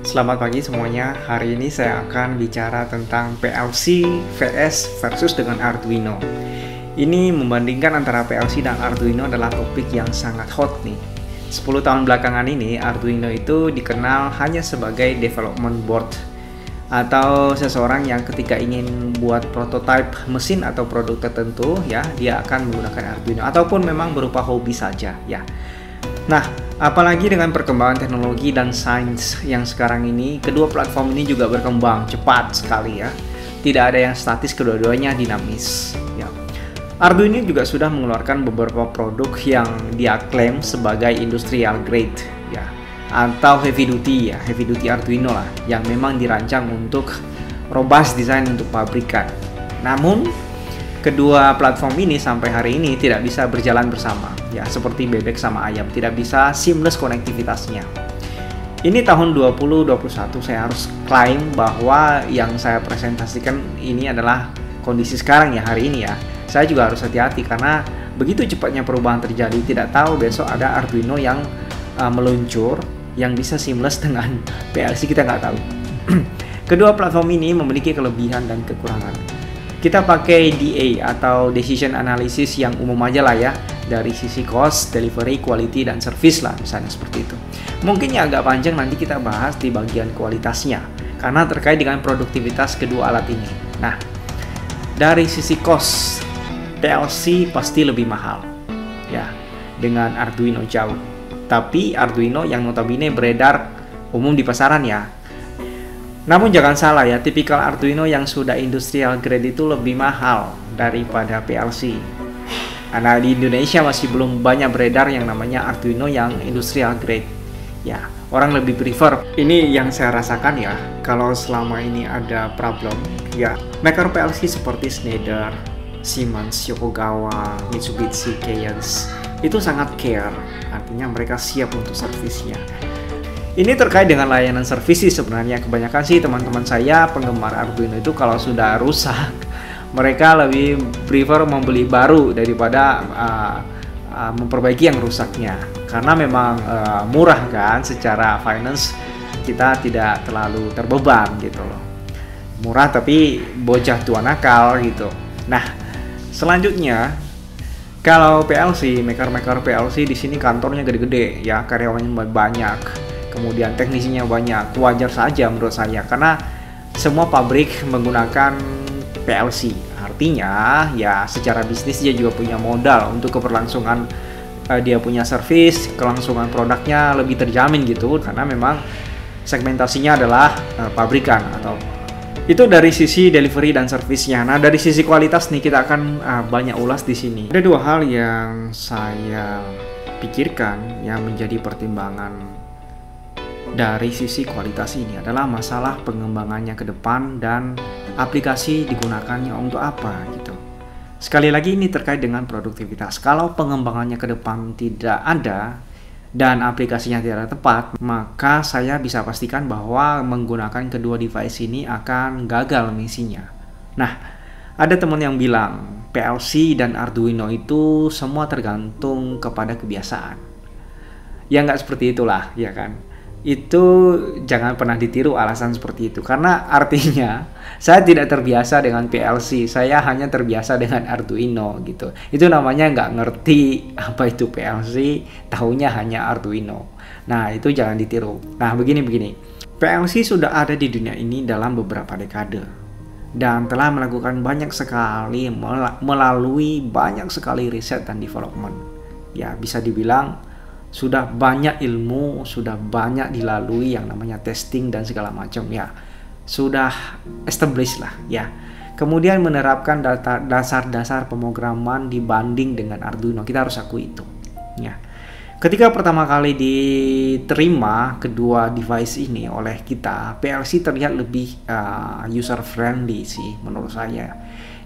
Selamat pagi semuanya. Hari ini saya akan bicara tentang PLC vs versus dengan Arduino. Ini membandingkan antara PLC dan Arduino adalah topik yang sangat hot nih. 10 tahun belakangan ini Arduino itu dikenal hanya sebagai development board atau seseorang yang ketika ingin buat prototipe mesin atau produk tertentu ya, dia akan menggunakan Arduino ataupun memang berupa hobi saja ya. Nah, apalagi dengan perkembangan teknologi dan sains yang sekarang ini, kedua platform ini juga berkembang cepat sekali ya. Tidak ada yang statis, kedua-duanya dinamis ya. Arduino juga sudah mengeluarkan beberapa produk yang dia klaim sebagai industrial grade ya, atau heavy duty Arduino lah, yang memang dirancang untuk robust design untuk pabrikan. Namun kedua platform ini sampai hari ini tidak bisa berjalan bersama ya, seperti bebek sama ayam, tidak bisa seamless konektivitasnya. Ini tahun 2021 saya harus klaim bahwa yang saya presentasikan ini adalah kondisi sekarang ya, hari ini ya. Saya juga harus hati-hati karena begitu cepatnya perubahan terjadi, tidak tahu besok ada Arduino yang meluncur yang bisa seamless dengan PLC, kita nggak tahu. Kedua platform ini memiliki kelebihan dan kekurangan. Kita pakai DA atau Decision Analysis yang umum aja lah ya, dari sisi cost, delivery, quality, dan service lah misalnya seperti itu. Mungkin ya agak panjang, nanti kita bahas di bagian kualitasnya karena terkait dengan produktivitas kedua alat ini. Nah, dari sisi cost, PLC pasti lebih mahal ya dengan Arduino jauh. Tapi Arduino yang notabene beredar umum di pasaran ya. Namun jangan salah ya, tipikal Arduino yang sudah industrial grade itu lebih mahal daripada PLC. Karena di Indonesia masih belum banyak beredar yang namanya Arduino yang industrial grade. Ya, orang lebih prefer. Ini yang saya rasakan ya, kalau selama ini ada problem ya, maker PLC seperti Schneider, Siemens, Yokogawa, Mitsubishi, Keyence itu sangat care. Artinya mereka siap untuk servisnya. Ini terkait dengan layanan servisi sebenarnya. Kebanyakan sih teman-teman saya penggemar Arduino itu kalau sudah rusak, mereka lebih prefer membeli baru daripada memperbaiki yang rusaknya. Karena memang murah kan, secara finance kita tidak terlalu terbeban gitu loh. Murah tapi bocah tua nakal gitu. Nah, selanjutnya kalau PLC, maker PLC di sini kantornya gede-gede ya, karyawannya banyak. Kemudian teknisinya banyak, wajar saja menurut saya karena semua pabrik menggunakan PLC. Artinya ya secara bisnis dia juga punya modal untuk keberlangsungan, dia punya servis, kelangsungan produknya lebih terjamin gitu karena memang segmentasinya adalah pabrikan atau itu dari sisi delivery dan servisnya. Nah, dari sisi kualitas nih kita akan banyak ulas di sini. Ada dua hal yang saya pikirkan yang menjadi pertimbangan dari sisi kualitas ini adalah masalah pengembangannya ke depan dan aplikasi digunakannya untuk apa gitu. Sekali lagi ini terkait dengan produktivitas. Kalau pengembangannya ke depan tidak ada dan aplikasinya tidak tepat, maka saya bisa pastikan bahwa menggunakan kedua device ini akan gagal misinya. Nah, ada teman yang bilang PLC dan Arduino itu semua tergantung kepada kebiasaan. Ya nggak seperti itulah, ya kan? Itu jangan pernah ditiru alasan seperti itu karena artinya saya tidak terbiasa dengan PLC, saya hanya terbiasa dengan Arduino gitu. Itu namanya nggak ngerti apa itu PLC, tahunya hanya Arduino. Nah, itu jangan ditiru. Nah, begini PLC sudah ada di dunia ini dalam beberapa dekade dan telah melakukan banyak sekali melalui banyak sekali riset dan development. Ya, bisa dibilang sudah banyak ilmu, sudah banyak dilalui yang namanya testing dan segala macam ya. Sudah established lah ya. Kemudian menerapkan dasar-dasar pemrograman dibanding dengan Arduino. Kita harus akui itu ya. Ketika pertama kali diterima kedua device ini oleh kita, PLC terlihat lebih user friendly sih menurut saya.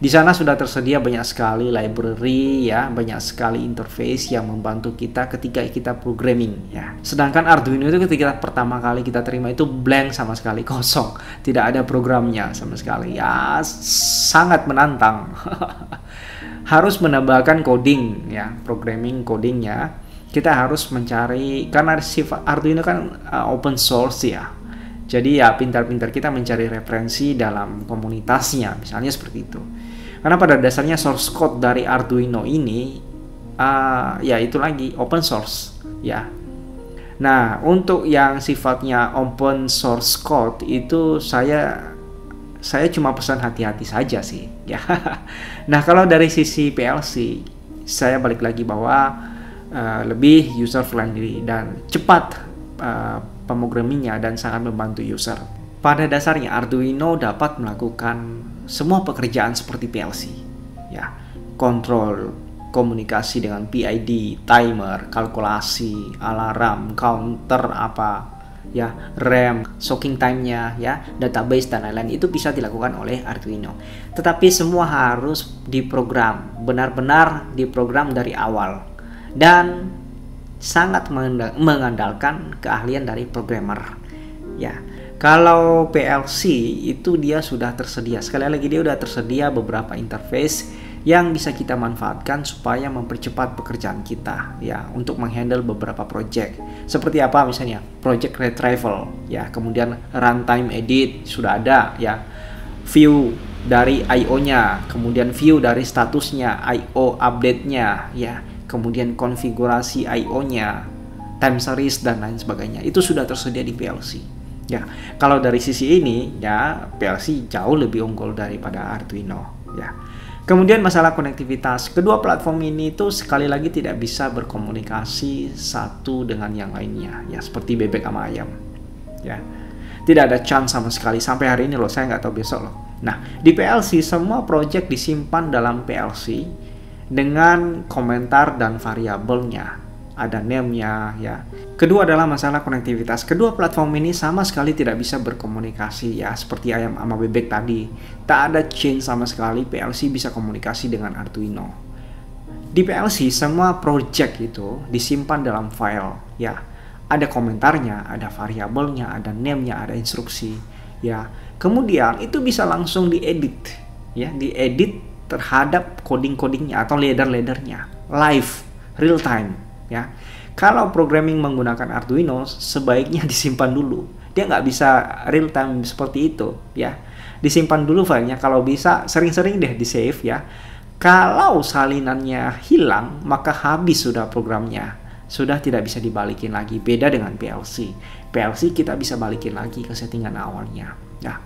Di sana sudah tersedia banyak sekali library ya, banyak sekali interface yang membantu kita ketika kita programming ya. Sedangkan Arduino itu ketika pertama kali kita terima itu blank sama sekali, kosong, tidak ada programnya sama sekali. Ya sangat menantang. Harus menambahkan coding ya, programming codingnya. Kita harus mencari karena sifat Arduino kan open source ya. Jadi ya pintar-pintar kita mencari referensi dalam komunitasnya, misalnya seperti itu. Karena pada dasarnya source code dari Arduino ini ya itu lagi open source ya. Nah, untuk yang sifatnya open source code itu saya cuma pesan hati-hati saja sih ya. Nah, kalau dari sisi PLC saya balik lagi bahwa lebih user friendly dan cepat pemrogrammingnya dan sangat membantu user. Pada dasarnya Arduino dapat melakukan semua pekerjaan seperti PLC ya, kontrol, komunikasi dengan PID, timer, kalkulasi, alarm, counter ya, RAM, shocking time-nya ya, database dan lain-lain itu bisa dilakukan oleh Arduino. Tetapi semua harus diprogram, benar-benar diprogram dari awal dan sangat mengandalkan keahlian dari programmer ya. Kalau PLC itu dia sudah tersedia, sekali lagi dia sudah tersedia beberapa interface yang bisa kita manfaatkan supaya mempercepat pekerjaan kita ya, untuk menghandle beberapa project. Seperti apa misalnya project retrieval ya, kemudian runtime edit sudah ada ya, view dari IO-nya, kemudian view dari statusnya, IO update-nya ya, kemudian konfigurasi IO-nya, time series dan lain sebagainya. Itu sudah tersedia di PLC. Ya, kalau dari sisi ini ya PLC jauh lebih unggul daripada Arduino ya. Kemudian masalah konektivitas, kedua platform ini tuh sekali lagi tidak bisa berkomunikasi satu dengan yang lainnya ya, seperti bebek sama ayam ya. Tidak ada chance sama sekali sampai hari ini loh, saya nggak tahu besok loh. Nah, di PLC semua project disimpan dalam PLC dengan komentar dan variabelnya, ada name-nya ya. Kedua adalah masalah konektivitas. Kedua platform ini sama sekali tidak bisa berkomunikasi ya, seperti ayam sama bebek tadi. Tak ada chain sama sekali PLC bisa komunikasi dengan Arduino. Di PLC semua project itu disimpan dalam file ya. Ada komentarnya, ada variabelnya, ada name-nya, ada instruksi ya. Kemudian itu bisa langsung diedit ya, diedit terhadap coding-codingnya atau ladder-laddernya live, real time ya. Kalau programming menggunakan Arduino sebaiknya disimpan dulu. Dia nggak bisa real time seperti itu ya. Disimpan dulu filenya, kalau bisa sering-sering deh di save ya. Kalau salinannya hilang maka habis sudah programnya. Sudah tidak bisa dibalikin lagi. Beda dengan PLC. PLC kita bisa balikin lagi ke settingan awalnya ya.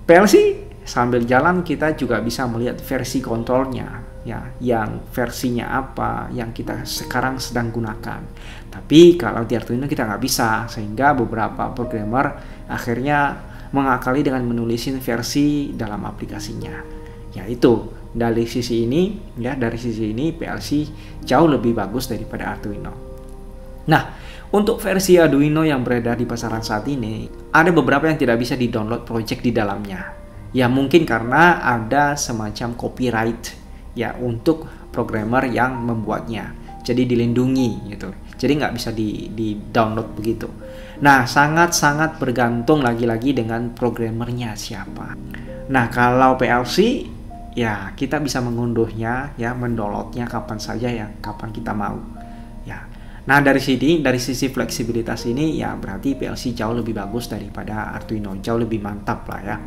PLC sambil jalan kita juga bisa melihat versi kontrolnya ya, yang versinya apa yang kita sekarang sedang gunakan. Tapi kalau di Arduino kita nggak bisa, sehingga beberapa programmer akhirnya mengakali dengan menulisin versi dalam aplikasinya. Ya itu dari sisi ini ya, dari sisi ini PLC jauh lebih bagus daripada Arduino. Nah, untuk versi Arduino yang beredar di pasaran saat ini ada beberapa yang tidak bisa di-download project di dalamnya. Ya mungkin karena ada semacam copyright ya untuk programmer yang membuatnya, jadi dilindungi gitu, jadi nggak bisa di download begitu. Nah, sangat bergantung lagi-lagi dengan programmernya siapa. Nah, kalau PLC ya kita bisa mengunduhnya ya, mendownloadnya kapan saja ya, kapan kita mau ya. Nah, dari sisi fleksibilitas ini ya berarti PLC jauh lebih bagus daripada Arduino, jauh lebih mantap lah ya.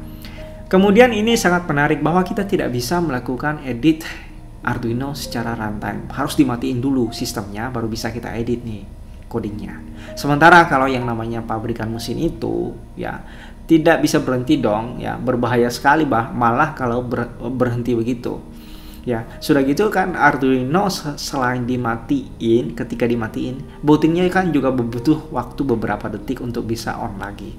Kemudian ini sangat menarik bahwa kita tidak bisa melakukan edit Arduino secara runtime. Harus dimatiin dulu sistemnya baru bisa kita edit nih codingnya. Sementara kalau yang namanya pabrikan mesin itu ya tidak bisa berhenti dong ya, berbahaya sekali malah kalau berhenti begitu. Ya, sudah gitu kan Arduino selain dimatiin, ketika dimatiin, bootingnya kan juga butuh waktu beberapa detik untuk bisa on lagi.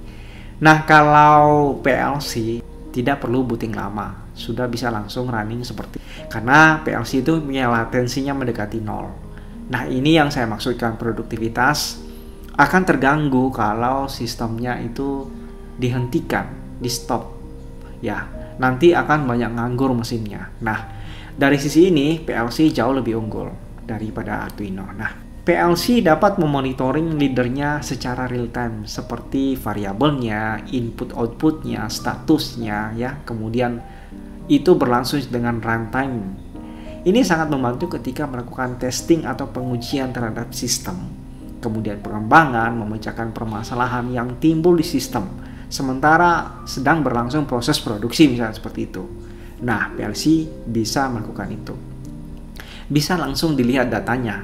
Nah, kalau PLC tidak perlu booting lama, sudah bisa langsung running seperti, karena PLC itu punya latensinya mendekati 0. Nah, ini yang saya maksudkan, produktivitas akan terganggu kalau sistemnya itu dihentikan, di stop ya, nanti akan banyak nganggur mesinnya. Nah, dari sisi ini PLC jauh lebih unggul daripada Arduino. Nah, PLC dapat memonitoring leadernya secara real time, seperti variabelnya, input-outputnya, statusnya, ya. Kemudian itu berlangsung dengan runtime. Ini sangat membantu ketika melakukan testing atau pengujian terhadap sistem. Kemudian pengembangan, memecahkan permasalahan yang timbul di sistem. sementara sedang berlangsung proses produksi misalnya seperti itu. Nah, PLC bisa melakukan itu. Bisa langsung dilihat datanya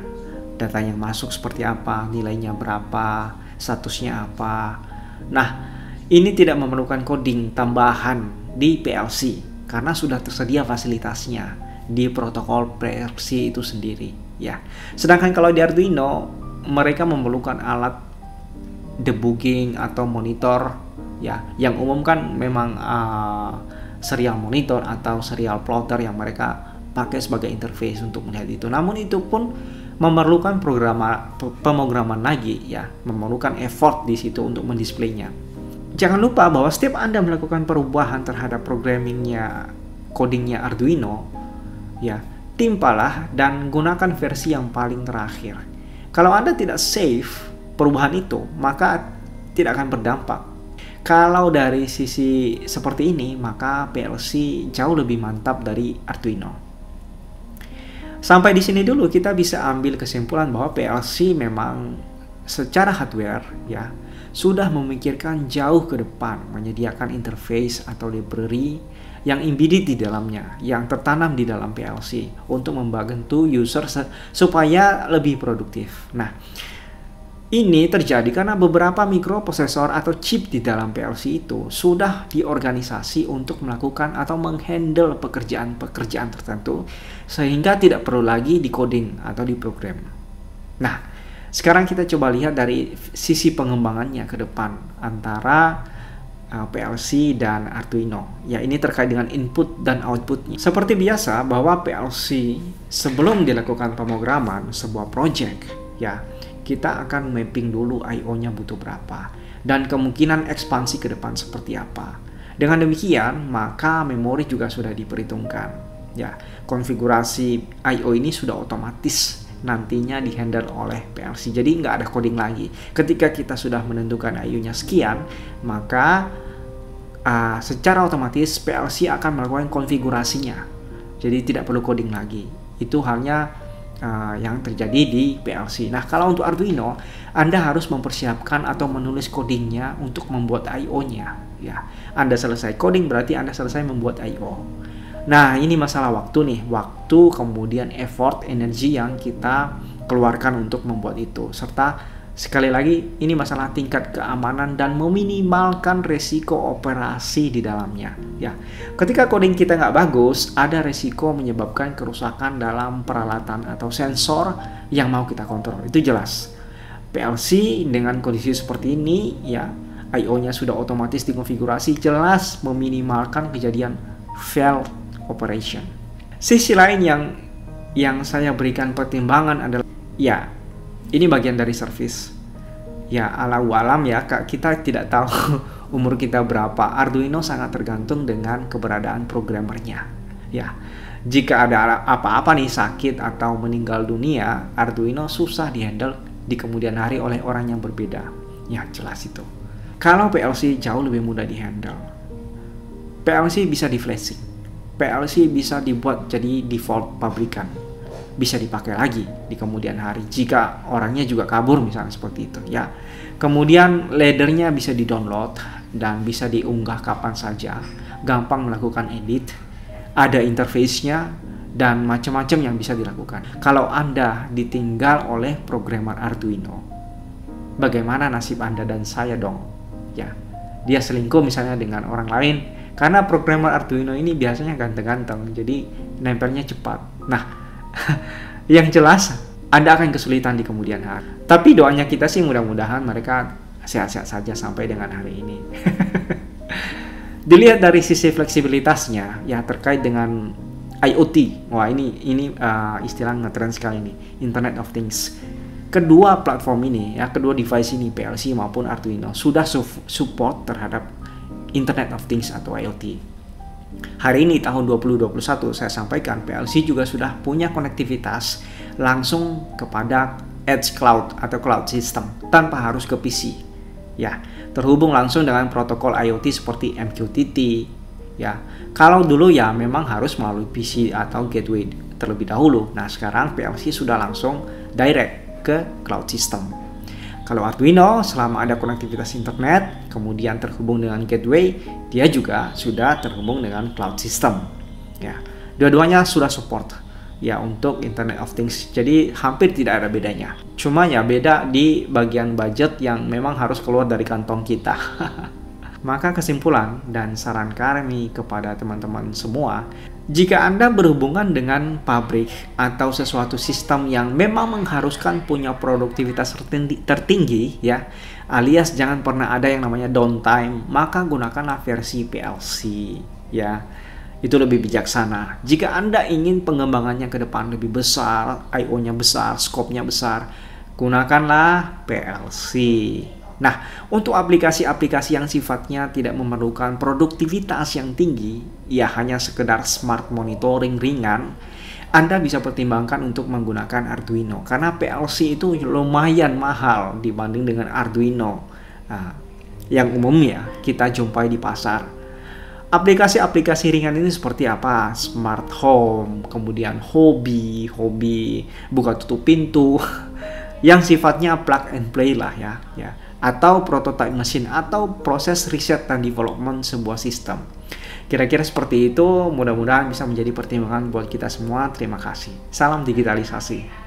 yang masuk seperti apa, nilainya berapa, statusnya apa. Nah, ini tidak memerlukan coding tambahan di PLC karena sudah tersedia fasilitasnya di protokol PLC itu sendiri ya. Sedangkan kalau di Arduino mereka memerlukan alat debugging atau monitor ya, yang umum kan memang serial monitor atau serial plotter yang mereka pakai sebagai interface untuk melihat itu. Namun itu pun memerlukan pemrograman lagi ya, memerlukan effort di situ untuk mendisplaynya. Jangan lupa bahwa setiap Anda melakukan perubahan terhadap codingnya Arduino ya, timpalah dan gunakan versi yang paling terakhir. Kalau Anda tidak save perubahan itu, maka tidak akan berdampak. Kalau dari sisi seperti ini, maka PLC jauh lebih mantap dari Arduino. Sampai di sini dulu kita bisa ambil kesimpulan bahwa PLC memang secara hardware ya sudah memikirkan jauh ke depan, menyediakan interface atau library yang embedded di dalamnya, yang tertanam di dalam PLC untuk membantu user supaya lebih produktif. Nah, ini terjadi karena beberapa mikroprosesor atau chip di dalam PLC itu sudah diorganisasi untuk melakukan atau menghandle pekerjaan-pekerjaan tertentu sehingga tidak perlu lagi di-coding atau diprogram. Nah, sekarang kita coba lihat dari sisi pengembangannya ke depan antara PLC dan Arduino. Ya, ini terkait dengan input dan outputnya. Seperti biasa bahwa PLC sebelum dilakukan pemrograman sebuah project, ya, kita akan mapping dulu I/O-nya butuh berapa dan kemungkinan ekspansi ke depan seperti apa. Dengan demikian, maka memori juga sudah diperhitungkan. Ya, konfigurasi I/O ini sudah otomatis nantinya dihandle oleh PLC. Jadi nggak ada coding lagi. Ketika kita sudah menentukan I/O-nya sekian, maka secara otomatis PLC akan melakukan konfigurasinya. Jadi tidak perlu coding lagi. Itu halnya yang terjadi di PLC. Nah, kalau untuk Arduino, Anda harus mempersiapkan atau menulis codingnya untuk membuat I/O-nya. Ya, Anda selesai coding berarti Anda selesai membuat I/O. Nah, ini masalah waktu nih, waktu kemudian effort, energi yang kita keluarkan untuk membuat itu. Serta sekali lagi, ini masalah tingkat keamanan dan meminimalkan resiko operasi di dalamnya. Ya, ketika coding kita nggak bagus, ada resiko menyebabkan kerusakan dalam peralatan atau sensor yang mau kita kontrol. Itu jelas. PLC dengan kondisi seperti ini, ya, I/O-nya sudah otomatis dikonfigurasi, jelas meminimalkan kejadian failed operation. Sisi lain yang saya berikan pertimbangan adalah, ya, ini bagian dari service. Ya, alam ya, kita tidak tahu umur kita berapa. Arduino sangat tergantung dengan keberadaan programmernya. Ya, jika ada apa-apa nih, sakit atau meninggal dunia, Arduino susah dihandle di kemudian hari oleh orang yang berbeda. Ya, jelas itu. Kalau PLC jauh lebih mudah dihandle. PLC bisa di flashing. PLC bisa dibuat jadi default pabrikan. Bisa dipakai lagi di kemudian hari jika orangnya juga kabur misalnya seperti itu ya. Kemudian laddernya bisa di-download dan bisa diunggah kapan saja, gampang melakukan edit, ada interface-nya dan macam-macam yang bisa dilakukan. Kalau Anda ditinggal oleh programmer Arduino, bagaimana nasib Anda dan saya dong? Ya, dia selingkuh misalnya dengan orang lain karena programmer Arduino ini biasanya ganteng-ganteng, jadi nempelnya cepat. Nah, yang jelas Anda akan kesulitan di kemudian hari. Tapi doanya kita sih mudah-mudahan mereka sehat-sehat saja sampai dengan hari ini. Dilihat dari sisi fleksibilitasnya ya terkait dengan IoT. Wah, ini istilah ngetren sekali nih, Internet of Things. Kedua platform ini ya, kedua device ini PLC maupun Arduino sudah support terhadap Internet of Things atau IoT. Hari ini tahun 2021 saya sampaikan PLC juga sudah punya konektivitas langsung kepada edge cloud atau cloud system tanpa harus ke PC. Ya, terhubung langsung dengan protokol IoT seperti MQTT. Ya, kalau dulu ya memang harus melalui PC atau gateway terlebih dahulu. Nah, sekarang PLC sudah langsung direct ke cloud system. Kalau Arduino, selama ada konektivitas internet, kemudian terhubung dengan gateway, dia juga sudah terhubung dengan cloud system. Ya, dua-duanya sudah support ya untuk Internet of Things. Jadi hampir tidak ada bedanya. Cuma ya beda di bagian budget yang memang harus keluar dari kantong kita. Maka kesimpulan dan saran kami kepada teman-teman semua, jika Anda berhubungan dengan pabrik atau sesuatu sistem yang memang mengharuskan punya produktivitas tertinggi ya, alias jangan pernah ada yang namanya downtime, maka gunakanlah versi PLC ya. Itu lebih bijaksana. Jika Anda ingin pengembangannya ke depan lebih besar, I/O-nya besar, scope-nya besar, gunakanlah PLC. Nah, untuk aplikasi-aplikasi yang sifatnya tidak memerlukan produktivitas yang tinggi, ya hanya sekedar smart monitoring ringan, Anda bisa pertimbangkan untuk menggunakan Arduino. Karena PLC itu lumayan mahal dibanding dengan Arduino. Nah, yang umumnya kita jumpai di pasar. Aplikasi-aplikasi ringan ini seperti apa? Smart home, kemudian hobi buka tutup pintu, yang sifatnya plug and play lah ya. Atau prototype machine, atau proses riset dan development sebuah sistem. Kira-kira seperti itu, mudah-mudahan bisa menjadi pertimbangan buat kita semua. Terima kasih. Salam digitalisasi.